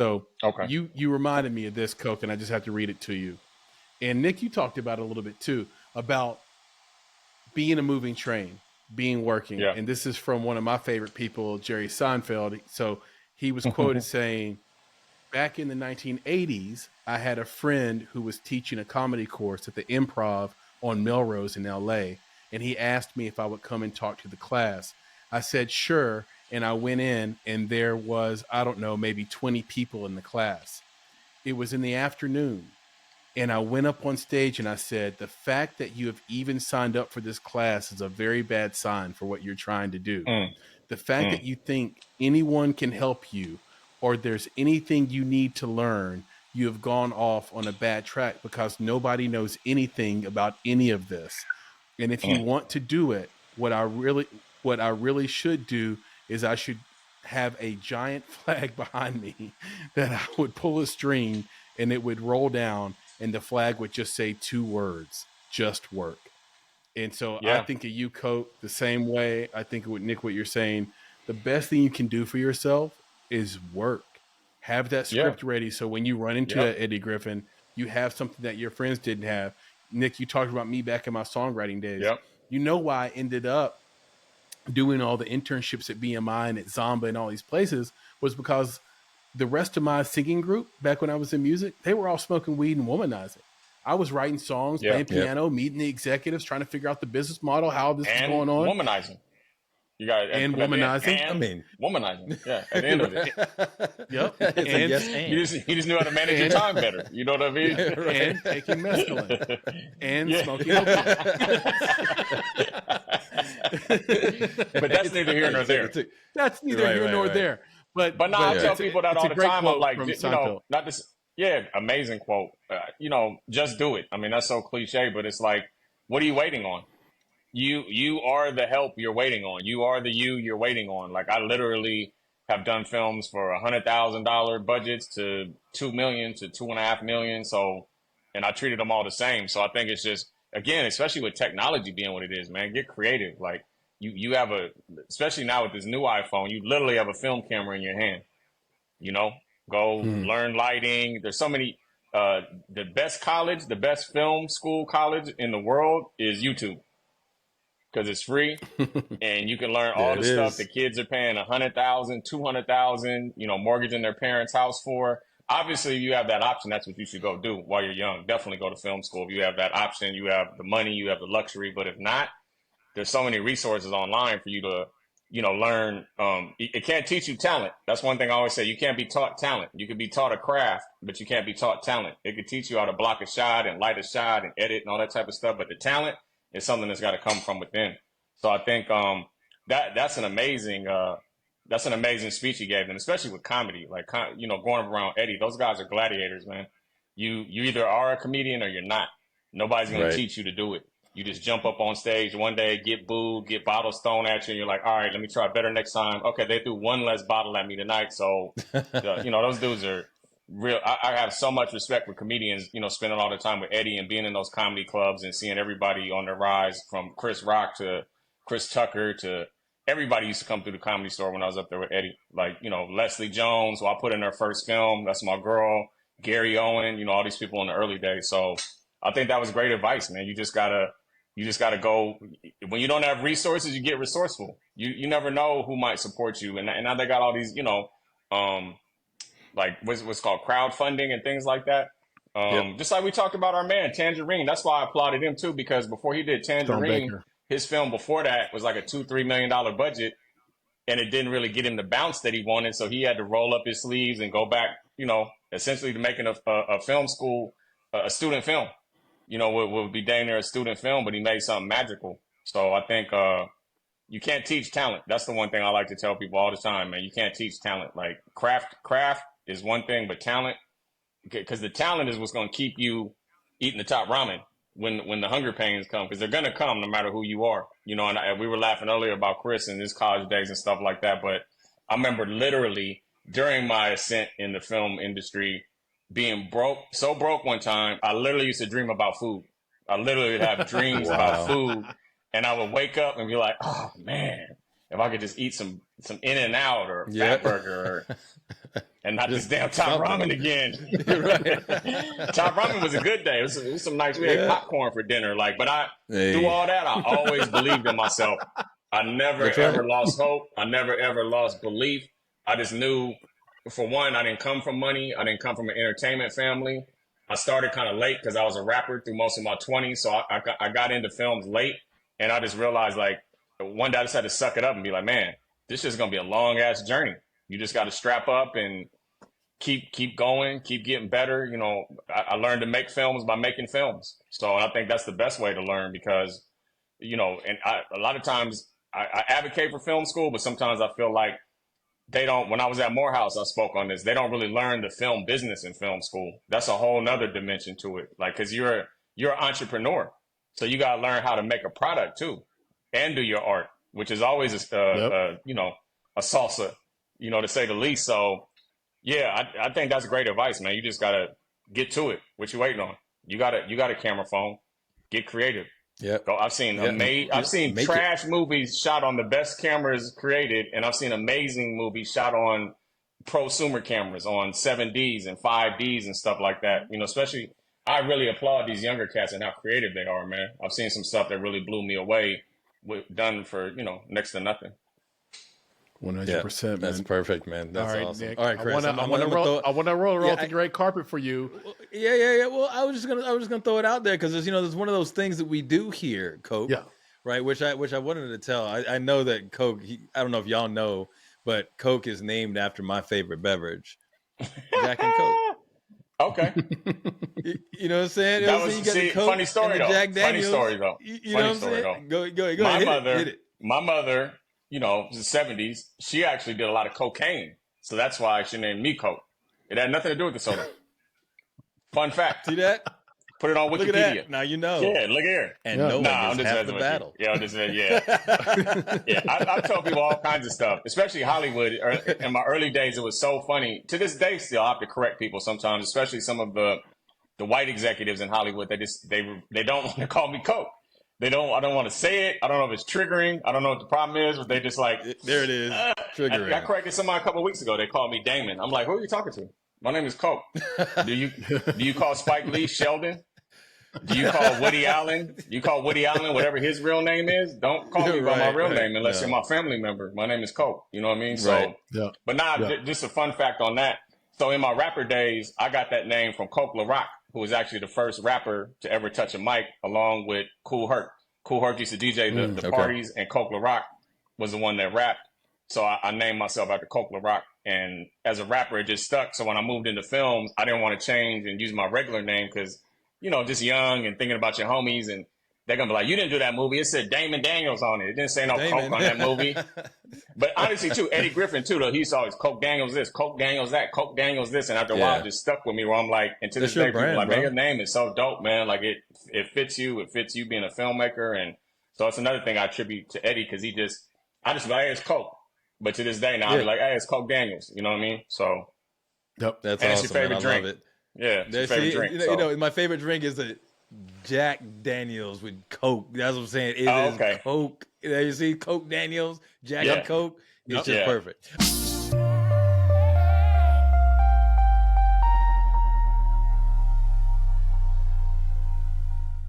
So Okay. you reminded me of this, Coke, and I just have to read it to you. And Nick, you talked about it a little bit too, about being a moving train, being working. Yeah. And this is from one of my favorite people, Jerry Seinfeld. So he was quoted saying, back in the 1980s, I had a friend who was teaching a comedy course at the Improv on Melrose in LA. And he asked me if I would come and talk to the class. I said, sure. And I went in, and there was, I don't know, maybe 20 people in the class. It was in the afternoon. And I went up on stage and I said, the fact that you have even signed up for this class is a very bad sign for what you're trying to do. Mm, The fact that you think anyone can help you or there's anything you need to learn, you have gone off on a bad track because nobody knows anything about any of this. And if you mm, want to do it, what I really should do is I should have a giant flag behind me that I would pull a string and it would roll down and the flag would just say two words, just work. And so I yeah. think of you, Coat, the same way. I think with Nick, what you're saying, the best thing you can do for yourself is work. Have that Yeah. script ready so when you run into Yep. Eddie Griffin, you have something that your friends didn't have. Nick, you talked about me back in my songwriting days. Yep. You know why I ended up doing all the internships at BMI and at Zomba and all these places was because the rest of my singing group back when I was in music, they were all smoking weed and womanizing. I was writing songs, Yeah. playing piano, meeting the executives, trying to figure out the business model, how this is And going on, womanizing. You got to and put at the end. womanizing. I And mean, womanizing. Yeah. At the end of it. Yep. it's a And, yes You just knew how to manage your time better. You know what I mean? and taking mescaline and Yeah. smoking opium. But that's neither here nor there. That's neither Right, here right, nor right. there. But But now I tell it's a- people that it's all a the great time. I'm quote like, from you Seinfeld. know, not this. Yeah, amazing quote. Just do it. I mean, that's so cliche, but it's like, what are you waiting on? You are the help you're waiting on. You are the you're waiting on. Like I literally have done films for $100,000 budgets to 2 million to 2.5 million. So, and I treated them all the same. So I think it's just again, especially with technology being what it is, man, get creative. Like you have especially now with this new iPhone, you literally have a film camera in your hand. You know, go learn lighting. There's so many. The best college, the best film school college in the world is YouTube because it's free and you can learn There all it the stuff is. the kids are paying 100,000, 200,000, mortgaging their parents' house for. Obviously, you have that option. That's what you should go do while you're young. Definitely go to film school. If you have that option, you have the money, you have the luxury. But if not, there's so many resources online for you to, learn. It can't teach you talent. That's one thing I always say. You can't be taught talent. You can be taught a craft, but you can't be taught talent. It could teach you how to block a shot and light a shot and edit and all that type of stuff. But the talent is something that's got to come from within. So I think that's an amazing speech he gave, and especially with comedy, like going around Eddie. Those guys are gladiators, man. You either are a comedian or you're not. Nobody's gonna Right. teach you to do it. You just jump up on stage one day, get booed, get bottles thrown at you, and you're like, all right, let me try better next time. Okay, they threw one less bottle at me tonight, so those dudes are real. I have so much respect for comedians. Spending all the time with Eddie and being in those comedy clubs and seeing everybody on the rise, from Chris Rock to Chris Tucker to everybody used to come through the Comedy Store when I was up there with Eddie. Like Leslie Jones, who I put in her first film. That's my girl. Gary Owen. All these people in the early days. So I think that was great advice, man. You just gotta go. When you don't have resources, you get resourceful. You never know who might support you, and now they got all these, like what's called crowdfunding and things like that. Yep. Just like we talked about our man Tangerine. That's why I applauded him too, because before he did Stone Tangerine, Baker. his film before that was like a $2-3 million budget, and it didn't really get him the bounce that he wanted. So he had to roll up his sleeves and go back, essentially to making a film school, a student film. Would be dang near a student film, but he made something magical. So I think you can't teach talent. That's the one thing I like to tell people all the time, man. You can't teach talent. Like craft is one thing, but talent, because the talent is what's going to keep you eating the top ramen when the hunger pains come, because they're going to come no matter who you are. And we were laughing earlier about Chris and his college days and stuff like that. But I remember literally during my ascent in the film industry, being so broke one time, I literally used to dream about food. I literally would have dreams about food, and I would wake up and be like, oh man, if I could just eat some In-N-Out or Fat Burger and not this damn top ramen again. Top ramen was a good day. It was some nice. We had popcorn for dinner. Like, but through all that, I always believed in myself. I never ever lost hope. I never ever lost belief. I just knew, for one, I didn't come from money. I didn't come from an entertainment family. I started kind of late because I was a rapper through most of my 20s. So I got into films late, and I just realized, like, one day I just had to suck it up and be like, man, this is going to be a long ass journey. You just got to strap up and keep going, keep getting better. You know, I learned to make films by making films. So I think that's the best way to learn because, you know, and a lot of times I advocate for film school, but sometimes I feel like they don't. When I was at Morehouse, I spoke on this. They don't really learn the film business in film school. That's a whole nother dimension to it. Like, cause you're an entrepreneur. So you got to learn how to make a product too and do your art, which is always, you know, a salsa, you know, to say the least. So yeah, I think that's great advice, man. You just got to get to it. What you waiting on? You got a camera phone, get creative. Yep. So I've seen trash movies shot on the best cameras created, and I've seen amazing movies shot on prosumer cameras, on 7Ds and 5Ds and stuff like that. You know, especially, I really applaud these younger cats and how creative they are, man. I've seen some stuff that really blew me away, done for, you know, next to nothing. 100%, man. That's perfect, man. That's awesome. Nick, All right, Chris. I want to roll the great carpet for you. Yeah. Well, I was just gonna throw it out there because there's one of those things that we do here, Coke. Yeah. Right. Which I wanted to tell. I know that Coke. I don't know if y'all know, but Coke is named after my favorite beverage, Jack and Coke. Okay. You know what I'm saying? That was, funny story though. Jack Daniels, funny story though. You know what I'm saying? Go ahead. Hit it. My mother, you know, the 70s, she actually did a lot of cocaine. So that's why she named me Coke. It had nothing to do with the soda. Fun fact. See that? Put it on Wikipedia. Look at that. Now you know. Yeah, look here. And no one I'm is just half the battle. Yeah, yeah. I tell people all kinds of stuff, especially Hollywood. In my early days, it was so funny. To this day, still, I have to correct people sometimes, especially some of the white executives in Hollywood. They don't want to call me Coke. I don't want to say it. I don't know if it's triggering. I don't know what the problem is, but they just like, there it is. Triggering. I corrected somebody a couple of weeks ago. They called me Damon. I'm like, who are you talking to? My name is Coke. Do you call Spike Lee Sheldon? Do you call Woody Allen? You call Woody Allen whatever his real name is? Don't call me by my real name unless you're my family member. My name is Coke. You know what I mean? So, but just a fun fact on that. So in my rapper days, I got that name from Coke LaRock, who was actually the first rapper to ever touch a mic, along with Kool Herc. Kool Herc used to DJ the parties, and Coke LaRock was the one that rapped. So I named myself after Coke LaRock. And as a rapper, it just stuck. So when I moved into films, I didn't want to change and use my regular name because, you know, just young and thinking about your homies. And they're going to be like, you didn't do that movie. It said Damon Daniels on it. It didn't say no Coke on that movie. But honestly, too, Eddie Griffin, too, though, he used to always Coke Daniels this, Coke Daniels that, Coke Daniels this. And after a while, it just stuck with me where I'm like, and to this day, people are like, man, your name is so dope, man. Like, it fits you. It fits you being a filmmaker. And so it's another thing I attribute to Eddie because I just be like, hey, it's Coke. But to this day now, I'll be like, hey, it's Coke Daniels. You know what I mean? So. Yep. That's and awesome. It's your favorite drink. I love it. Yeah. It's your favorite drink. You know, my favorite drink is a Jack Daniels with Coke. That's what I'm saying. It is Coke. You see, Coke Daniels, Jack and Coke. It's just perfect.